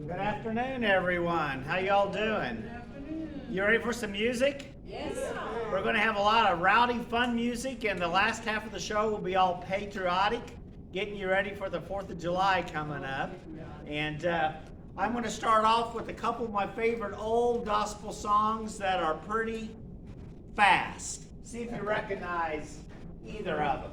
Good afternoon, everyone. How y'all doing? You ready for some music? Yes. We're going to have a lot of rowdy, fun music, and the last half of the show will be all patriotic, getting you ready for the 4th of July coming up. And I'm going to start off with a couple of my favorite old gospel songs that are pretty fast. See if you recognize either of them.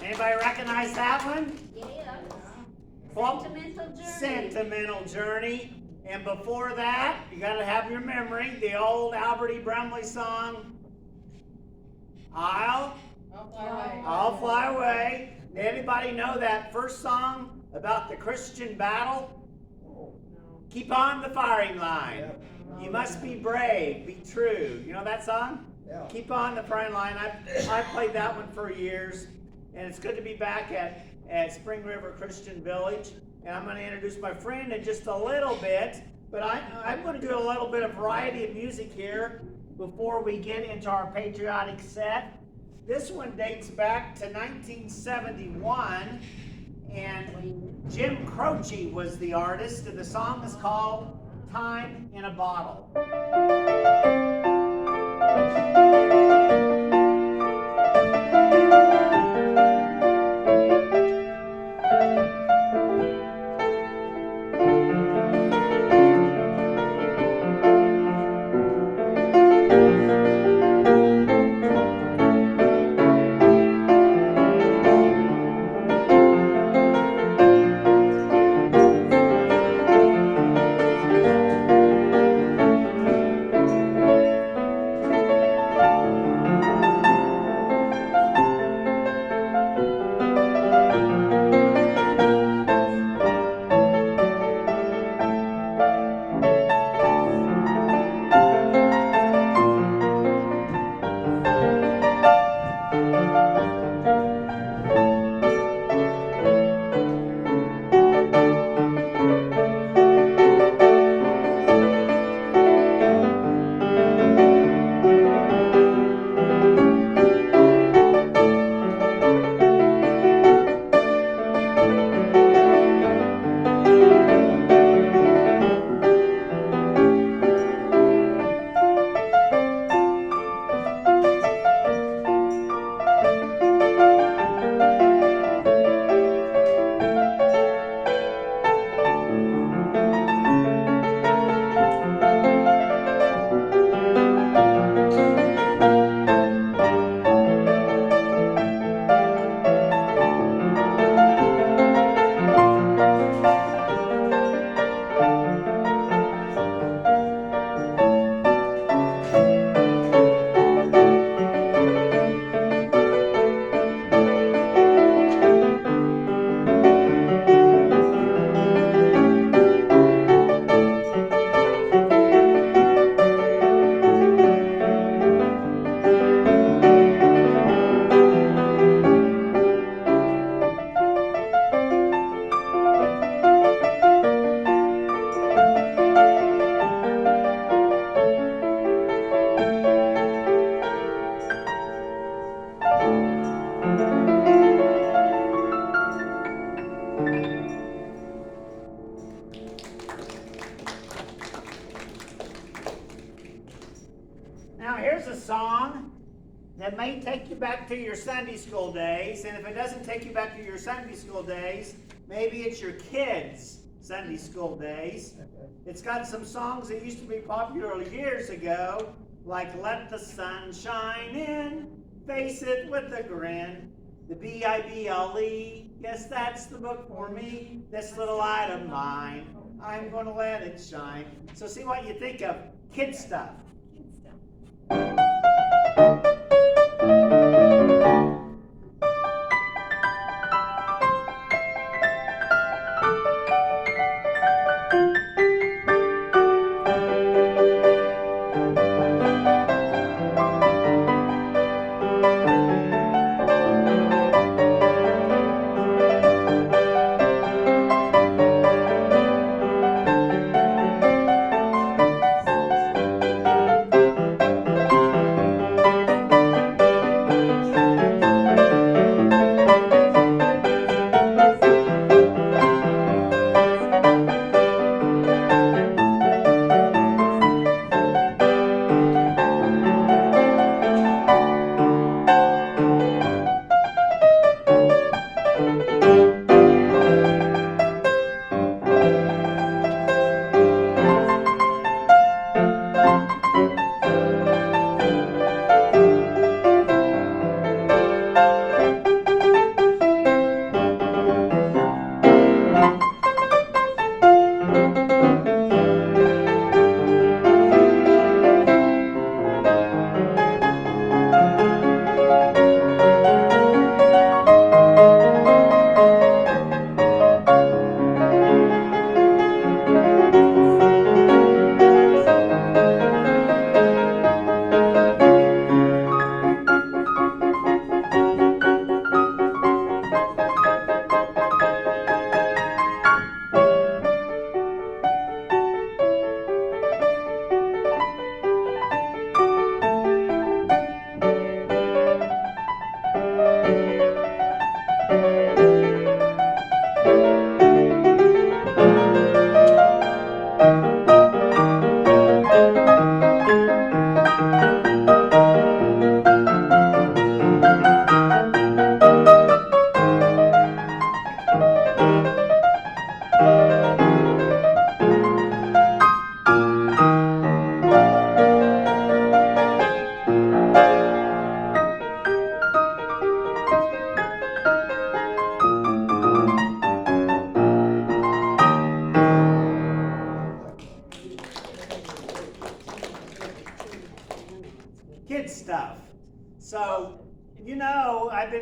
Anybody recognize that one? Yeah. Well, Sentimental Journey. Sentimental Journey. And before that, you got to have your memory, the old Albert E. Brumley song, I'll Fly Away. Did anybody know that first song about the Christian battle? Keep on the firing line. You must be brave, be true. You know that song? Yeah. Keep on the firing line. I've played that one for years. And it's good to be back at Spring River Christian Village. And I'm going to introduce my friend in just a little bit. But I'm going to do a little bit of variety of music here before we get into our patriotic set. This one dates back to 1971. And Jim Croce was the artist. And the song is called Time in a Bottle. Now here's a song that may take you back to your Sunday school days, and if it doesn't take you back to your Sunday school days, maybe it's your kids' Sunday school days. It's got some songs that used to be popular years ago, like Let the Sun Shine In, Face It with a Grin, the Bible, yes, that's the book for me, this little light of mine, I'm going to let it shine. So see what you think of kid stuff.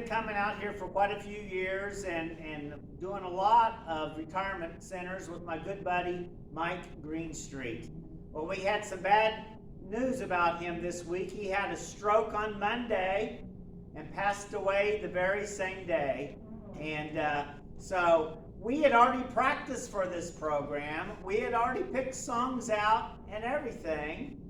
coming out here for quite a few years and doing a lot of retirement centers with my good buddy, Mike Greenstreet. Well, we had some bad news about him this week. He had a stroke on Monday and passed away the very same day. And so we had already practiced for this program. We had already picked songs out and everything.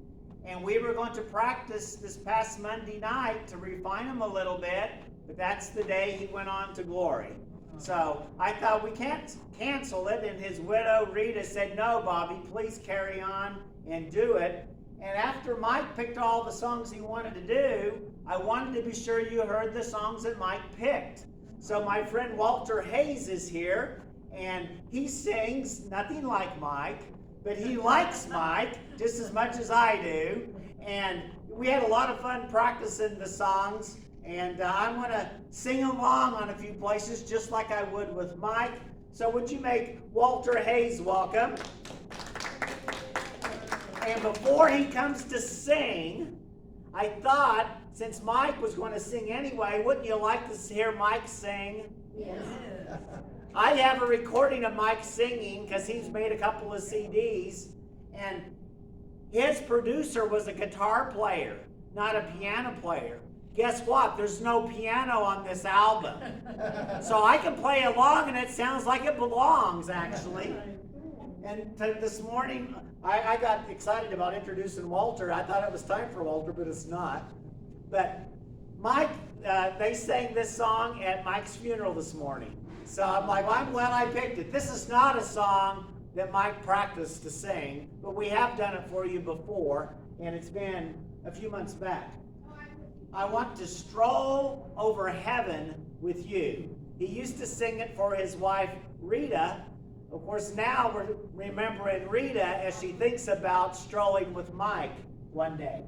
And we were going to practice this past Monday night to refine them a little bit, but that's the day he went on to glory. So I thought we can't cancel it, and his widow, Rita, said, "No, Bobby, please carry on and do it." And after Mike picked all the songs he wanted to do, I wanted to be sure you heard the songs that Mike picked. So my friend Walter Hayes is here, and he sings nothing like Mike, but he likes Mike just as much as I do. And we had a lot of fun practicing the songs. And I'm going to sing along on a few places just like I would with Mike. So would you make Walter Hayes welcome? And before he comes to sing, I thought, since Mike was going to sing anyway, wouldn't you like to hear Mike sing? Yes. I have a recording of Mike singing because he's made a couple of CDs, and his producer was a guitar player, not a piano player. Guess what? There's no piano on this album. So I can play along and it sounds like it belongs, actually. And this morning, I got excited about introducing Walter. I thought it was time for Walter, but it's not. But Mike, they sang this song at Mike's funeral this morning. So I'm like, well, I'm glad I picked it. This is not a song that Mike practiced to sing, but we have done it for you before, and it's been a few months back. I want to stroll over heaven with you. He used to sing it for his wife, Rita. Of course, now we're remembering Rita as she thinks about strolling with Mike one day.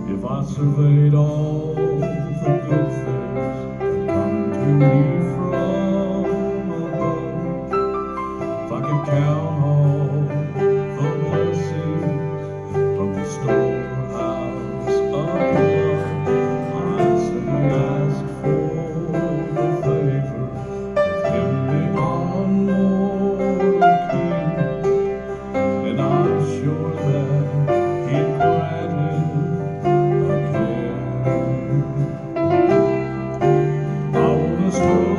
If I surveyed all the good things that come to me from above, if I could count all the blessings from the storehouse of love, I'd simply ask for the favor of Him beyond mortal king, and I'm sure that He'd grant it. I wanna stroll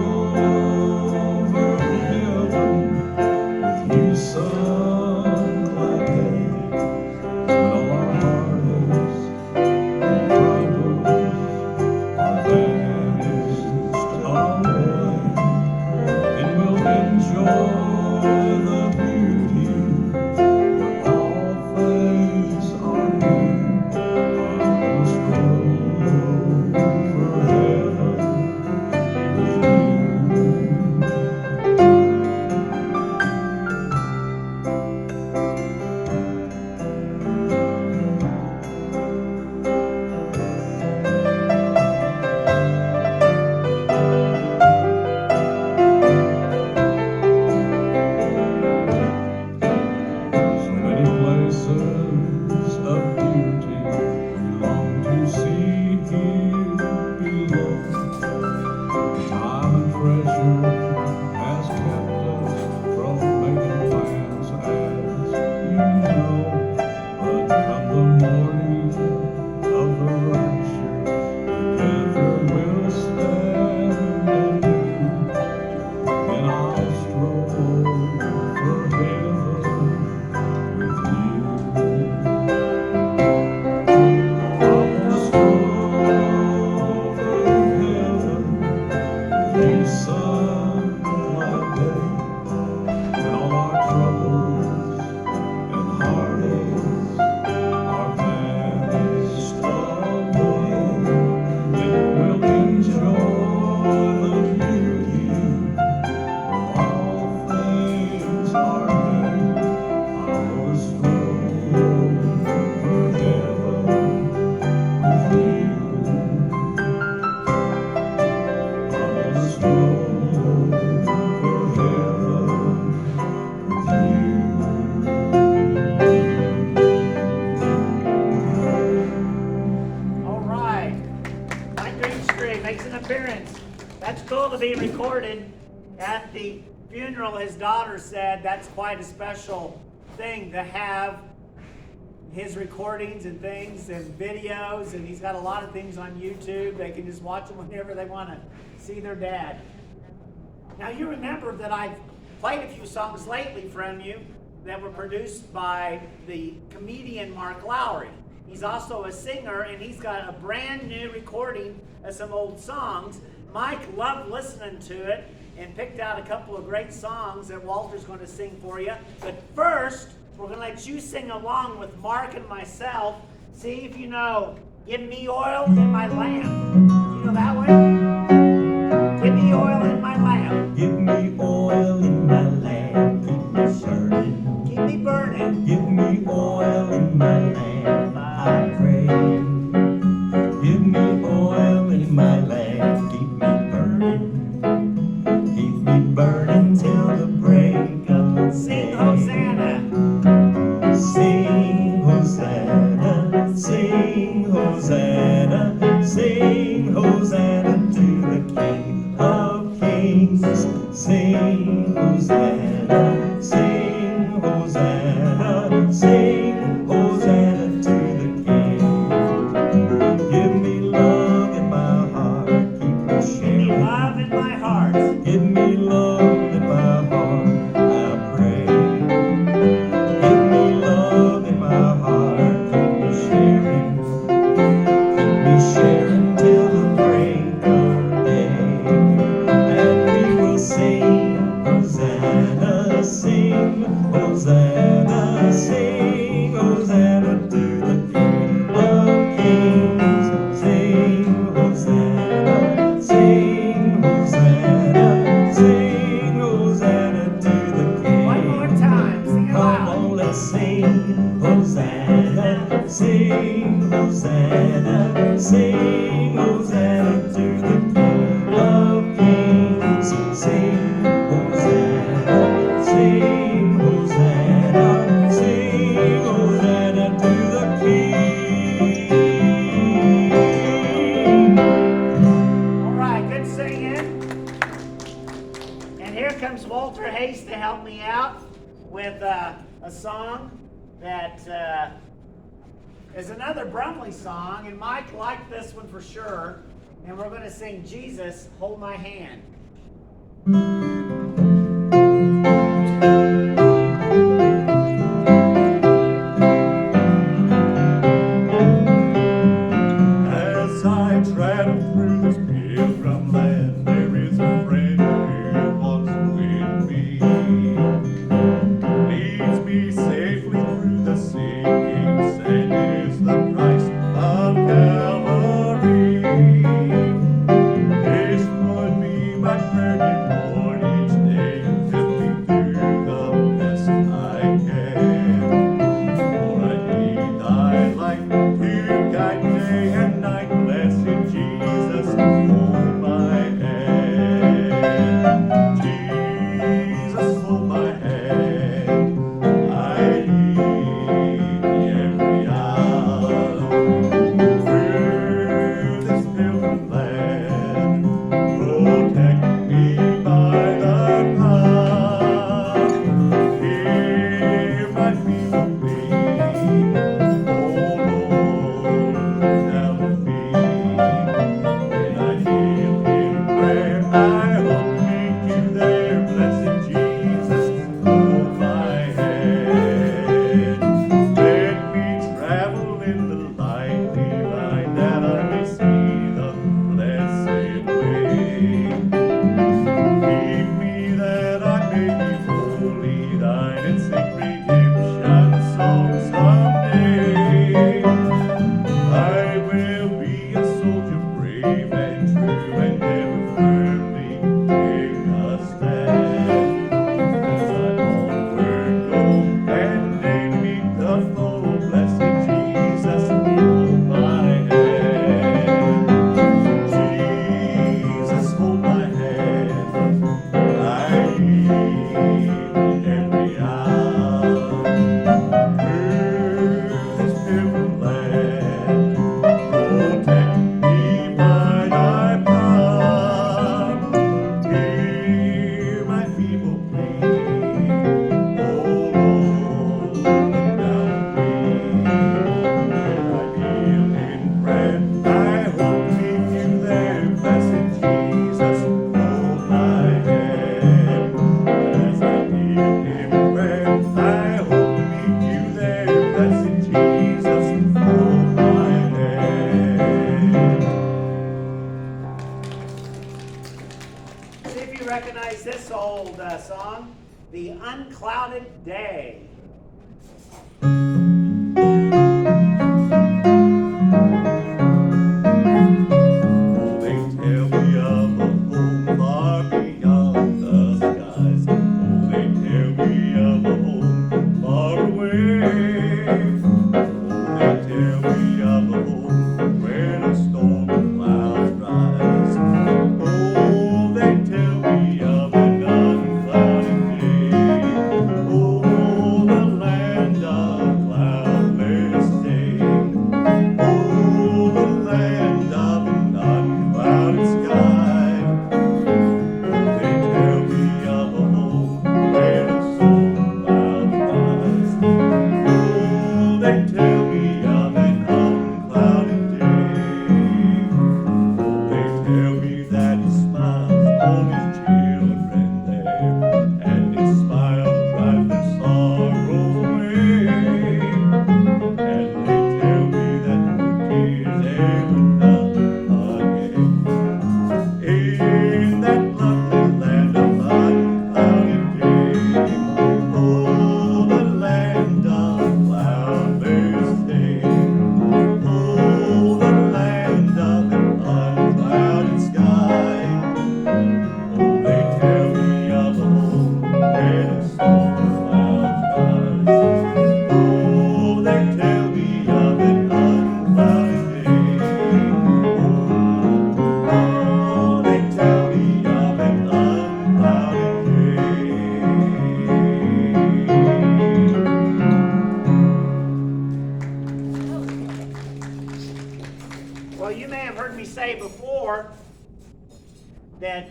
to be recorded at the funeral. His daughter said that's quite a special thing to have his recordings and things and videos, and he's got a lot of things on YouTube. They can just watch them whenever they want to see their dad. Now you remember that I've played a few songs lately from you that were produced by the comedian Mark Lowry. He's also a singer, and he's got a brand new recording of some old songs. Mike loved listening to it and picked out a couple of great songs that Walter's going to sing for you. But first, we're going to let you sing along with Mark and myself. See if you know, Give Me Oil in My Lamp. Do you know that one? Give me oil in my lamp. Give me oil in my lamp, keep me burning. Keep me burning. Give me oil in my lamp, I pray. Give me oil in my lamp, keep me burning. Keep me burning till the break of day. Sing Hosanna. Sing Hosanna, sing Hosanna, sing Hosanna to the King of Kings. Sing Hosanna, sing Hosanna, sing Hosanna to the King. Give me love in my heart, keep me Give me sharing. love in my heart. Give me love in my heart, I pray. Give me love in my heart, keep me sharing. Keep me sharing till the break of day. And we will sing Hosanna, sing Hosanna, sing Hosanna to the King of Kings. Sing Hosanna, sing Hosanna, sing Hosanna to the King. One more time. Sing it Come loud. on, let's sing Hosanna, sing Hosanna, sing Hosanna to the King of Kings. Sing Hosanna, sing Hosanna, sing Hosanna to the King. All right, good singing. And here comes Walter Hayes to help me out with a song that is another Brumley song, and Mike liked this one for sure. And we're going to sing Jesus, Hold My Hand. As I travel through this pilgrim land, there is a friend who walks with me. Leads me safely through the sinking sand, is the Christ of Calvary. This would be my prayer in morning this old song, The Unclouded Day.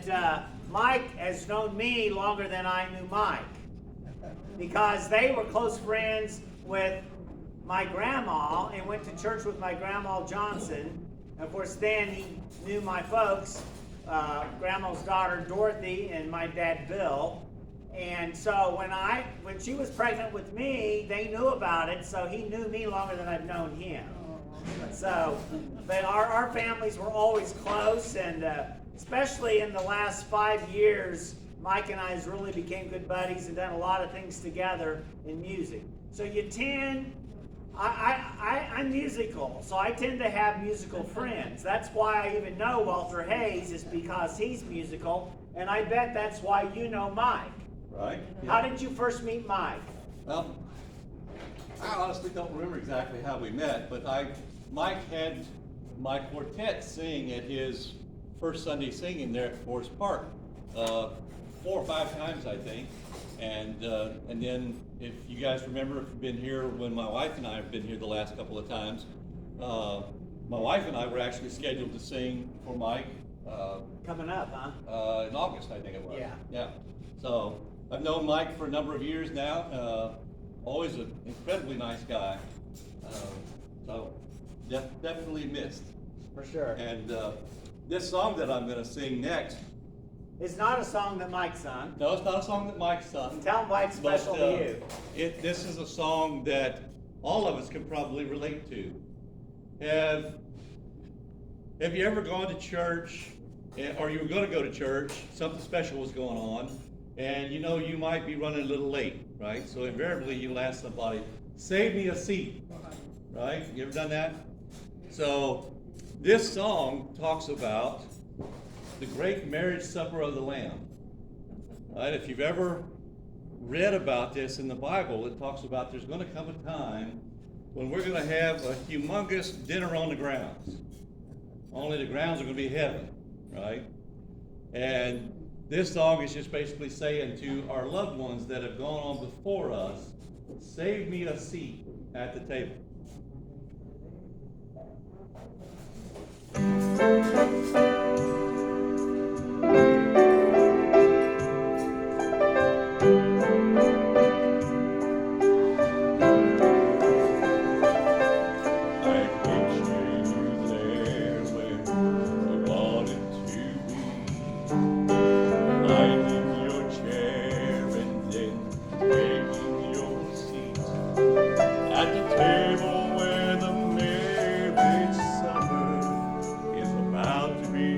That Mike has known me longer than I knew Mike, because they were close friends with my grandma and went to church with my grandma Johnson. And of course, then he knew my folks, grandma's daughter Dorothy and my dad Bill. And so when she was pregnant with me, they knew about it, so he knew me longer than I've known him. So, but our families were always close, and especially in the last 5 years, Mike and I really became good buddies and done a lot of things together in music. So I'm musical, so I tend to have musical friends. That's why I even know Walter Hayes, is because he's musical, and I bet that's why you know Mike. Right. Yeah. How did you first meet Mike? Well, I honestly don't remember exactly how we met, but Mike had my quartet sing at his first Sunday singing there at Forest Park, 4 or 5 times, I think. And then, if you guys remember, if you've been here when my wife and I have been here the last couple of times, my wife and I were actually scheduled to sing for Mike. Coming up, huh? In August, I think it was. Yeah. Yeah. So I've known Mike for a number of years now. Always an incredibly nice guy. So definitely missed. For sure. And this song that I'm going to sing next. It's not a song that Mike sung. No, it's not a song that Mike sung. Tell him why it's special to you. This is a song that all of us can probably relate to. Have you ever gone to church, or you were going to go to church, something special was going on, and you know you might be running a little late, right? So invariably you'll ask somebody, save me a seat, right? You ever done that? So this song talks about the great marriage supper of the Lamb. Right? If you've ever read about this in the Bible, it talks about there's going to come a time when we're going to have a humongous dinner on the grounds. Only the grounds are going to be heaven, right? And this song is just basically saying to our loved ones that have gone on before us, save me a seat at the table. About to be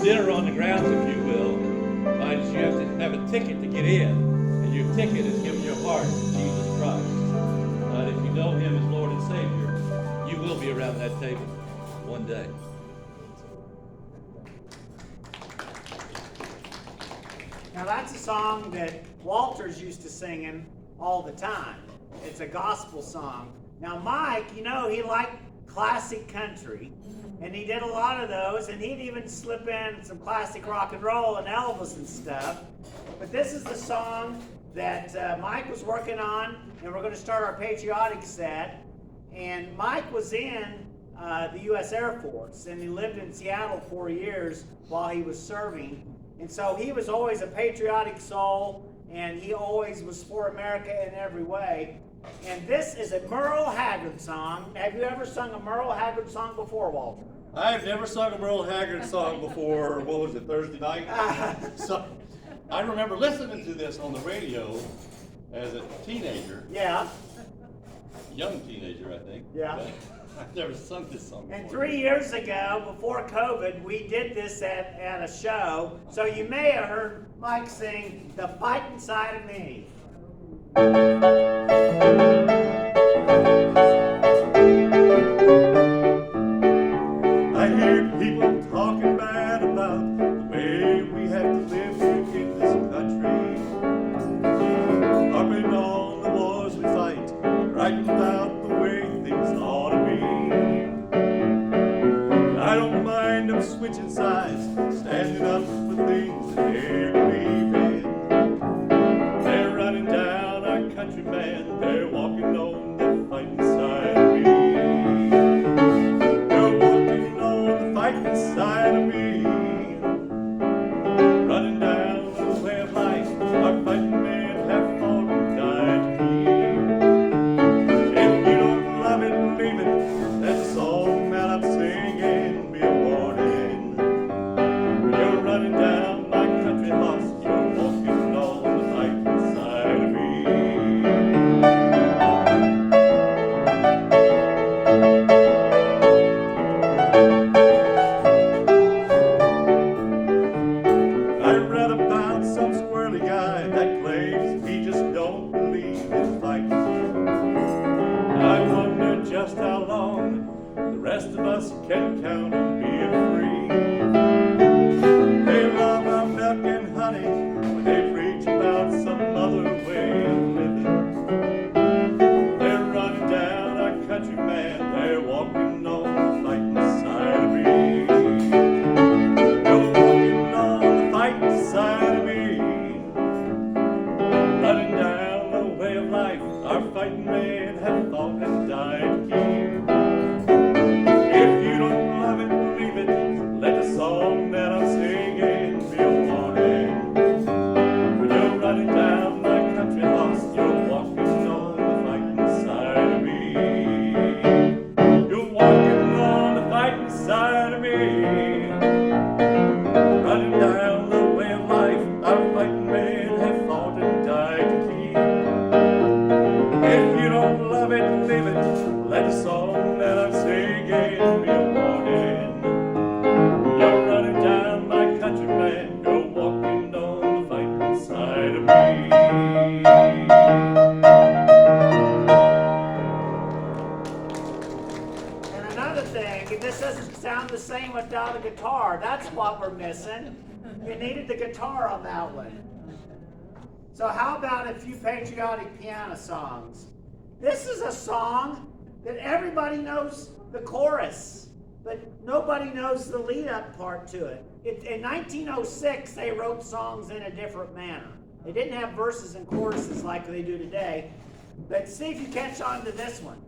dinner on the grounds, if you will, finds you have to have a ticket to get in, and your ticket is giving your heart to Jesus Christ. If you know Him as Lord and Savior, you will be around that table one day. Now that's a song that Walter's used to singing all the time. It's a gospel song. Now Mike, you know, he liked classic country, and he did a lot of those, and he'd even slip in some classic rock and roll and Elvis and stuff. But this is the song that Mike was working on, and we're going to start our patriotic set. And Mike was in the U.S. Air Force, and he lived in Seattle 4 years while he was serving. And so he was always a patriotic soul, and he always was for America in every way. And this is a Merle Haggard song. Have you ever sung a Merle Haggard song before, Walter? I've never sung a Merle Haggard song before, what was it, Thursday night? So I remember listening to this on the radio as a teenager. Yeah. Young teenager, I think. Yeah. But I've never sung this song before. And 3 years ago, before COVID, we did this at a show. So you may have heard Mike sing The Fight Inside of Me. I hear people talking bad about the way we have to live here in this country. Harping on the wars we fight, writing about the way things ought to be. I don't mind them switching sides, standing up for things that they believe in. They're running down our country, man, they're walking on the fighting side of me. They're walking on the fighting side of me. Running down the way of life, our fighting men have fought and died to keep. If you don't love it, leave it, that song that I'm singing be a warning. You're running down my country lost, you're walking on the fighting side of me. I read about some squirrely guy that claims he just don't believe in fighting. I wonder just how long the rest of us can count on being free. They love our milk and honey when they preach about some other way of living. They're running down our country, man, they're walking on the fighting side of me. You're walking on the fighting side of me. Running down the way of life, our fighting men have fought and died to keep. If you don't love it, leave it, let the song that I'm singing be a warning. When you're running down my country lost, you're walking on the fighting side of me. You're walking on the fighting side of me. Running down the way of life, our fighting men have fought and died to keep. If you don't love it, leave it, let the song that I'm singing be a warning. You're running down my country, man, you're walking on the fighting side of me. And another thing, this doesn't sound the same without a guitar. That's what we're missing. You needed the guitar on that one. So how about a few patriotic piano songs? This is a song that everybody knows the chorus, but nobody knows the lead-up part to it. In 1906, they wrote songs in a different manner. They didn't have verses and choruses like they do today. But see if you catch on to this one.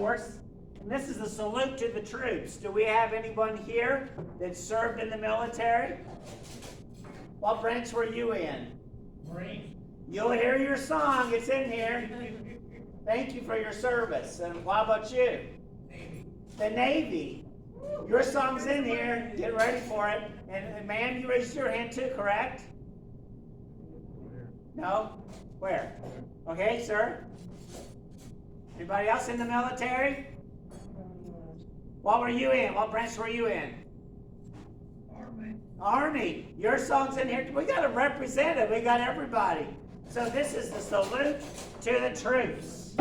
course. And this is a salute to the troops. Do we have anyone here that served in the military? What branch were you in? Marine. You'll hear your song. It's in here. Thank you for your service. And how about you? Navy. The Navy. Your song's in here. Get ready for it. And ma'am, you raised your hand too, correct? No? Where? Okay, sir. Anybody else in the military? What were you in? What branch were you in? Army. Army. Your song's in here. We got a representative. We got everybody. So this is the salute to the troops.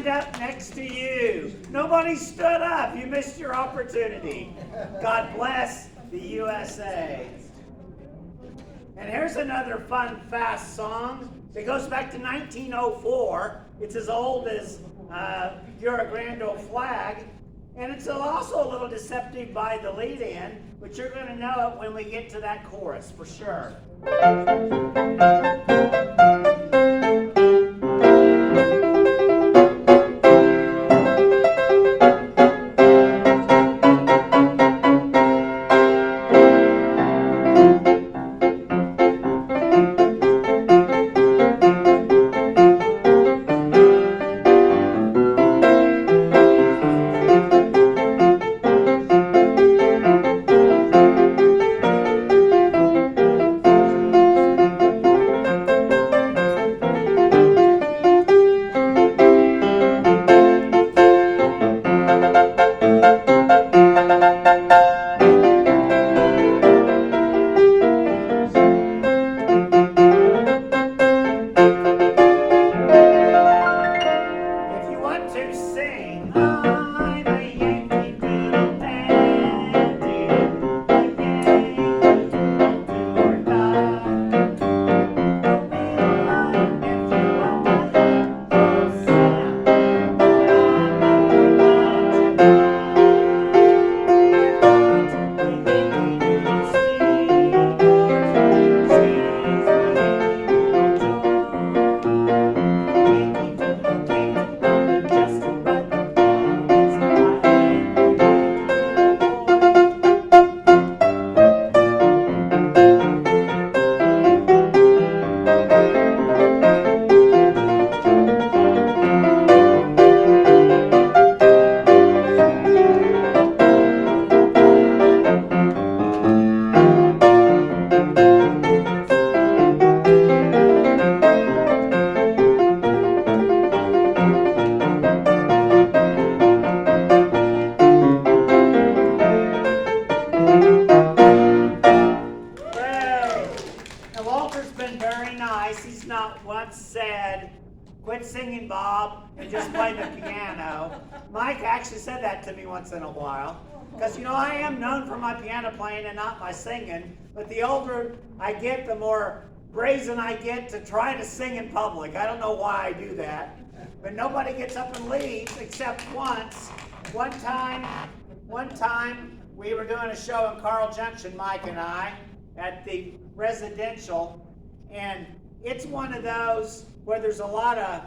stand up next to you. Nobody stood up. You missed your opportunity. God bless the USA. And here's another fun, fast song that goes back to 1904. It's as old as You're a Grand Old Flag. And it's also a little deceptive by the lead in, but you're going to know it when we get to that chorus for sure. quit singing, Bob, and just play the piano. Mike actually said that to me once in a while. Because, you know, I am known for my piano playing and not my singing. But the older I get, the more brazen I get to try to sing in public. I don't know why I do that. But nobody gets up and leaves except once. One time, we were doing a show in Carl Junction, Mike and I, at the residential. And it's one of those where there's a lot of,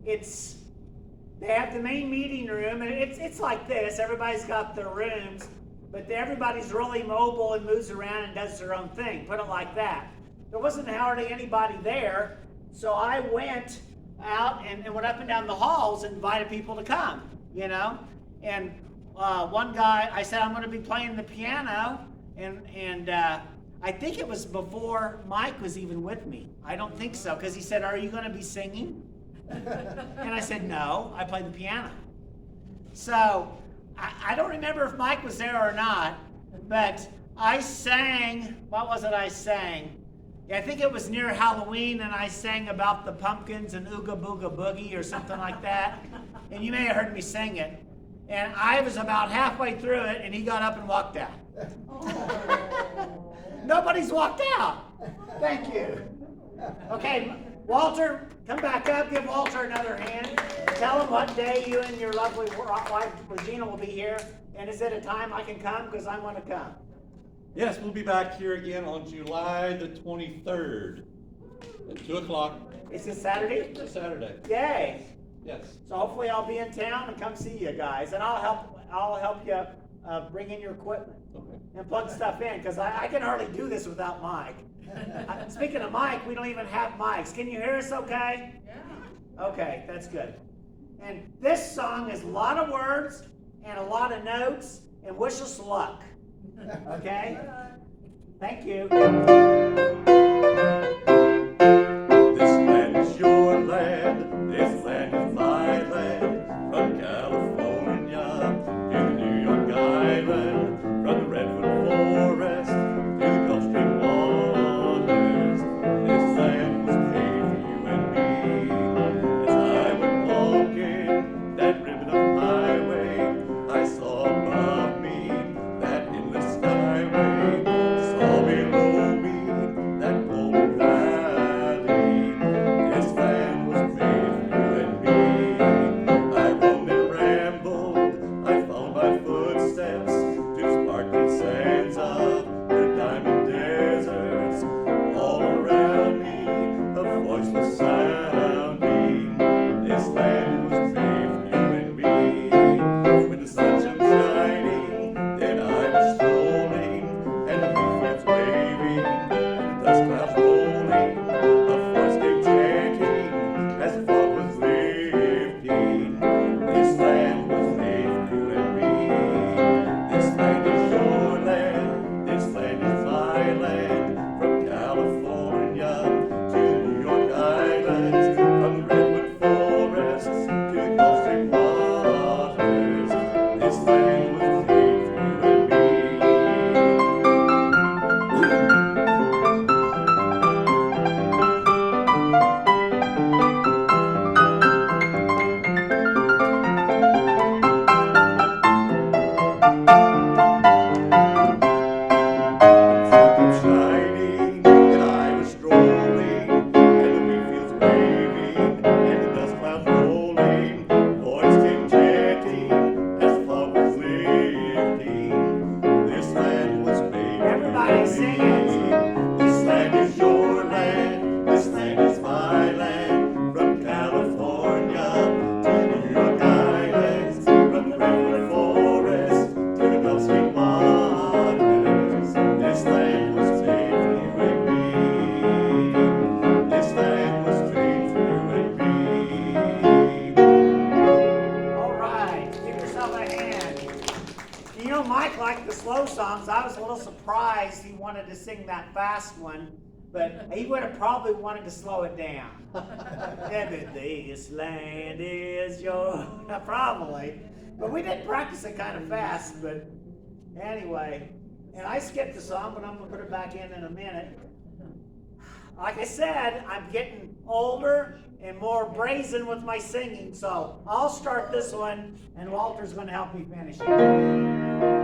they have the main meeting room, and it's like this. Everybody's got their rooms, but everybody's really mobile and moves around and does their own thing. Put it like that. There wasn't hardly anybody there, so I went out and went up and down the halls and invited people to come, you know. And one guy, I said, I'm going to be playing the piano, and I think it was before Mike was even with me. I don't think so, because he said, are you going to be singing? And I said, no, I play the piano. So I don't remember if Mike was there or not, but I sang, what was it I sang? Yeah, I think it was near Halloween, and I sang about the pumpkins and Ooga Booga Boogie or something like that. And you may have heard me sing it. And I was about halfway through it, and he got up and walked out. Nobody's walked out. Thank you. Okay, Walter, come back up. Give Walter another hand. Tell him what day you and your lovely wife, Regina, will be here. And is it a time I can come? Because I want to come. Yes, we'll be back here again on July the 23rd at 2 o'clock. Is it Saturday? It's Saturday. Yay. Yes. So hopefully I'll be in town and come see you guys. And I'll help you bring in your equipment. Okay. And plug stuff in, because I can hardly do this without Mike. Speaking of Mike, we don't even have mics. Can you hear us okay? Yeah. Okay, that's good. And this song is a lot of words and a lot of notes, and wish us luck. Okay? Thank you. This land is your land, this land is my land, from California to the New York Island, from the Redwood Forest to the Gulf Stream waters. This land was made for you and me, as I went walking Mike liked the slow songs. I was a little surprised he wanted to sing that fast one, but he would have probably wanted to slow it down. And this land is yours. Probably. But we did practice it kind of fast, but anyway. And I skipped the song, but I'm going to put it back in a minute. Like I said, I'm getting older and more brazen with my singing, so I'll start this one, and Walter's going to help me finish it.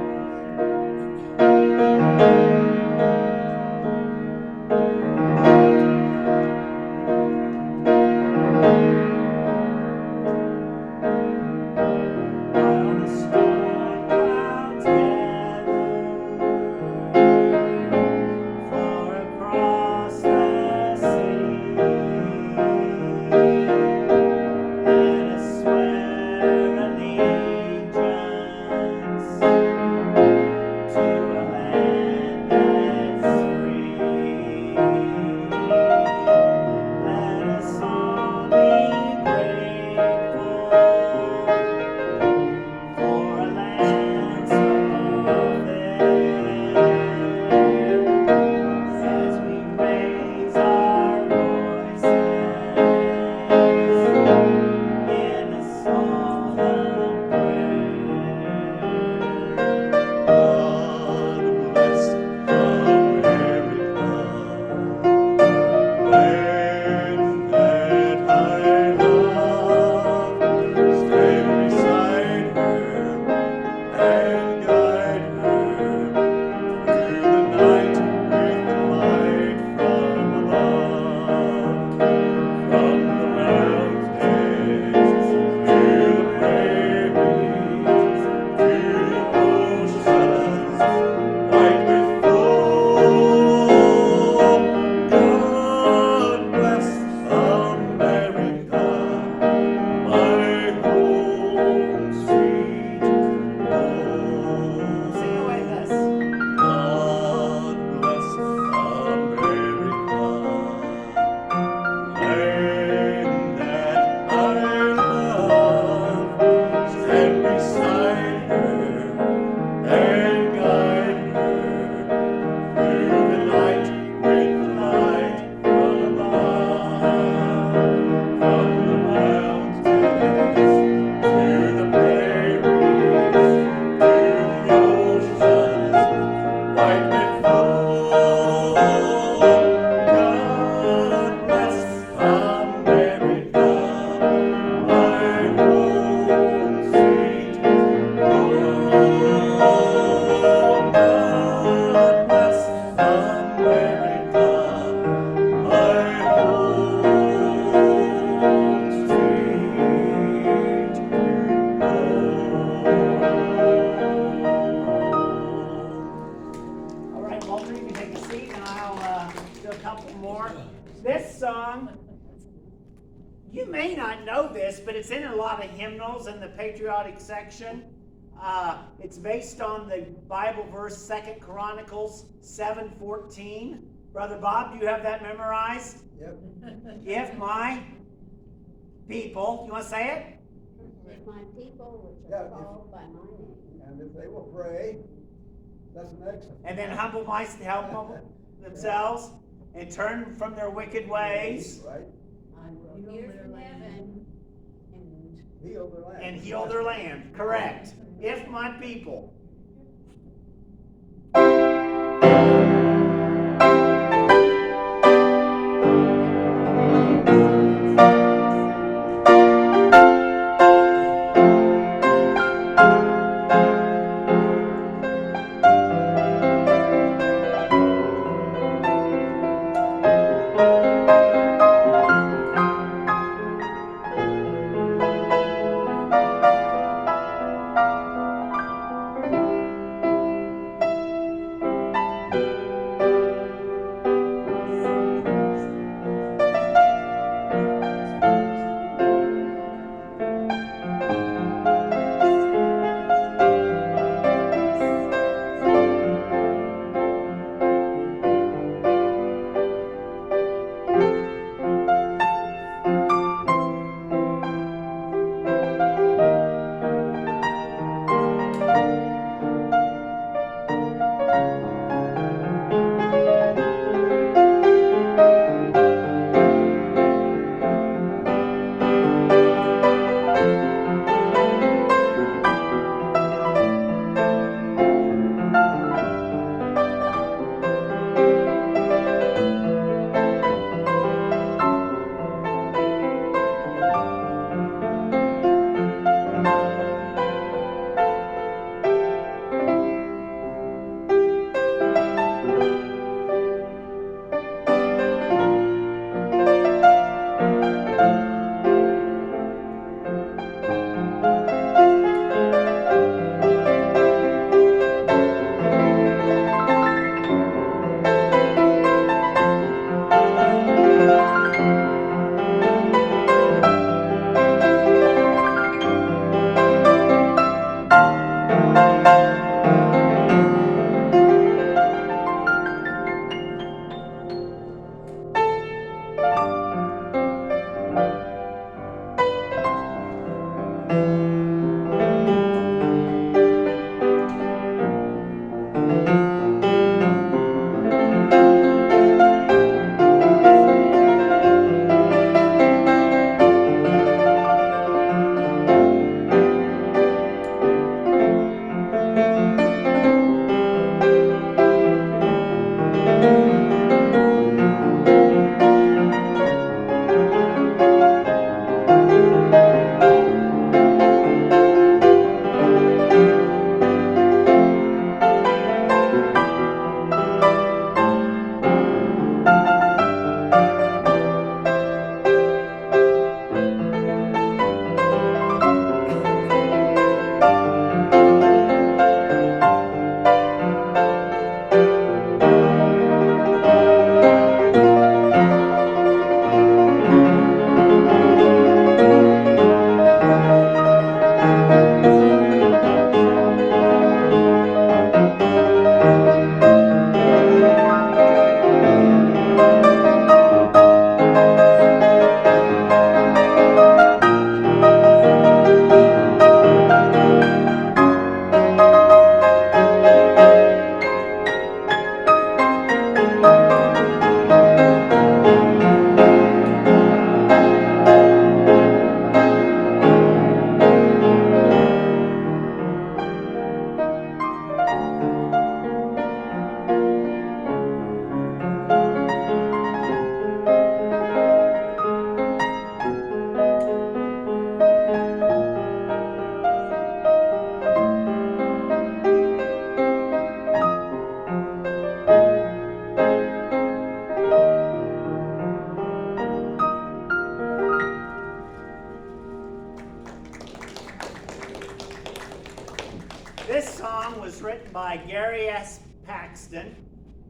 You may not know this, but it's in a lot of hymnals in the Patriotic section. It's based on the Bible verse 2 Chronicles 7:14. Brother Bob, do you have that memorized? Yep. If my people, you want to say it? If my people which Yeah, are if- called by my name. And if they will pray, that's an excellent. And then help themselves and turn from their wicked ways Right? I will hear from heaven and Heal their land. and heal their land. Correct. If my people. This song was written by Gary S. Paxton.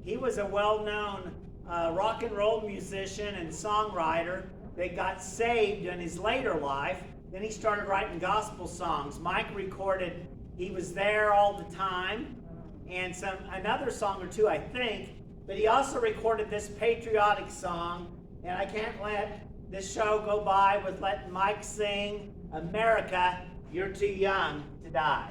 He was a well-known rock and roll musician and songwriter that got saved in his later life. Then he started writing gospel songs. Mike recorded "He Was There All the Time" and another song or two, I think. But he also recorded this patriotic song, and I can't let this show go by with letting Mike sing "America, You're Too Young to Die."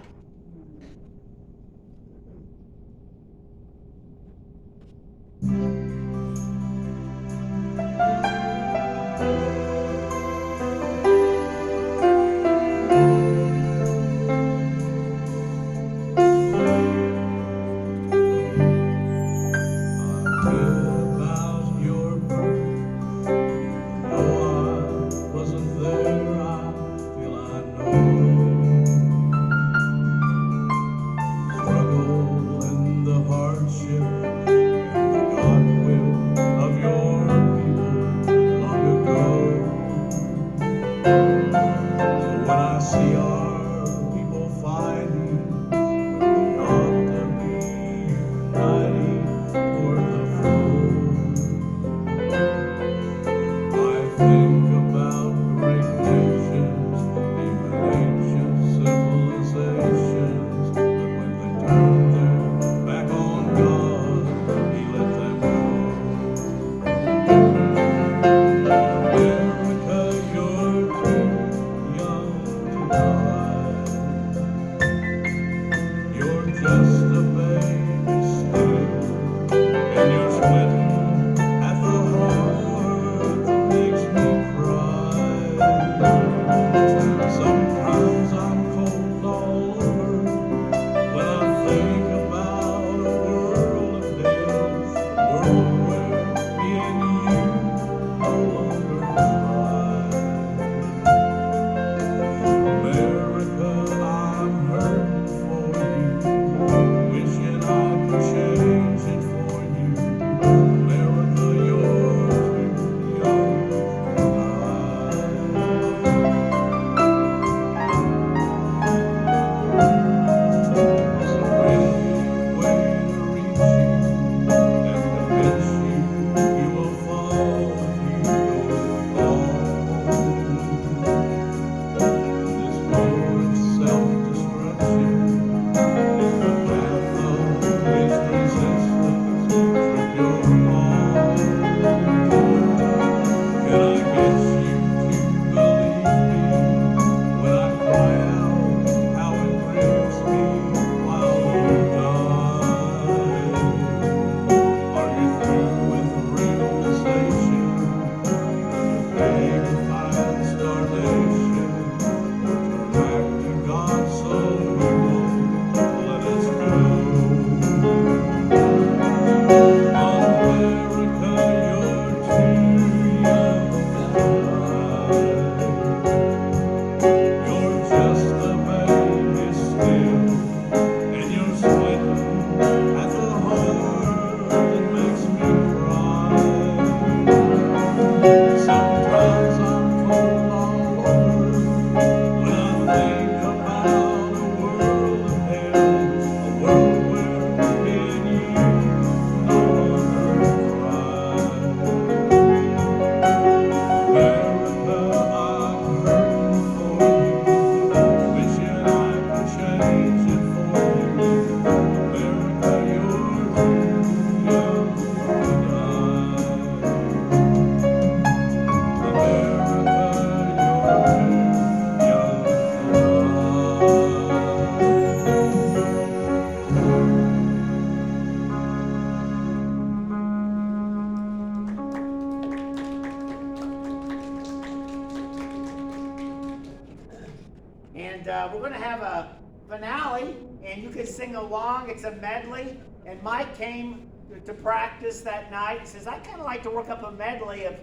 And we're going to have a finale, and you can sing along. It's a medley. And Mike came to practice that night and says, I kind of like to work up a medley of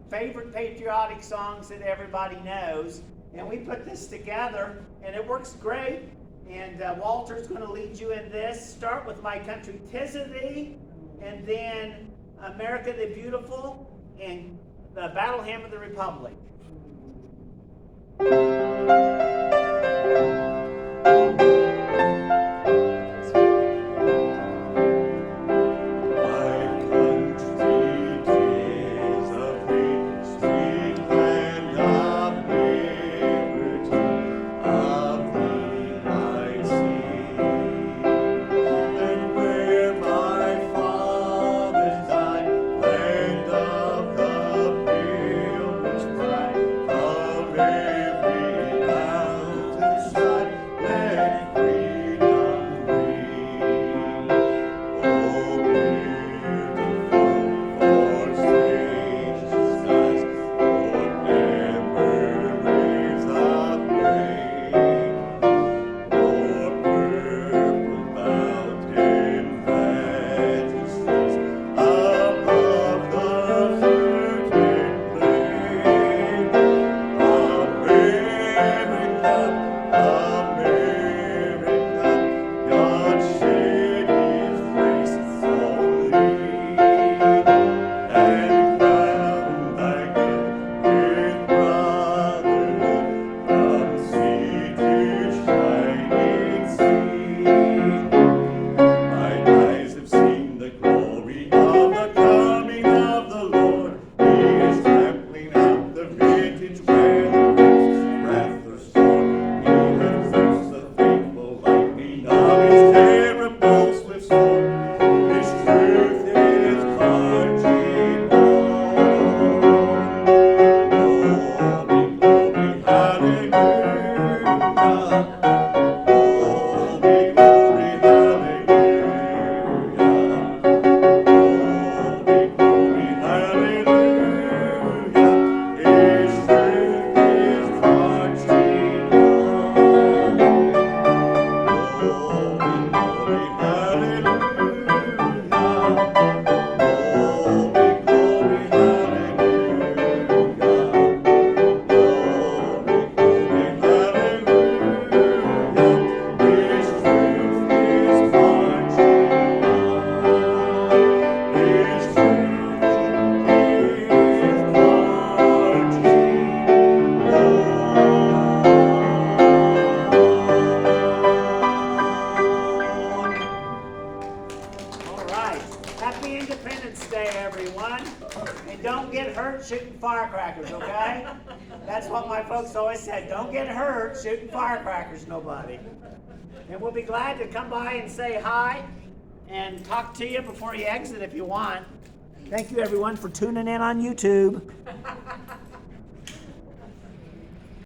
favorite patriotic songs that everybody knows. And we put this together, and it works great. And Walter's going to lead you in this. Start with My Country 'Tis of Thee, and then America the Beautiful, and the Battle Hymn of the Republic. All right. Happy Independence Day, everyone. And don't get hurt shooting firecrackers, okay? That's what my folks always said. Don't get hurt shooting firecrackers, nobody. And we'll be glad to come by and say hi and talk to you before you exit if you want. Thank you, everyone, for tuning in on YouTube.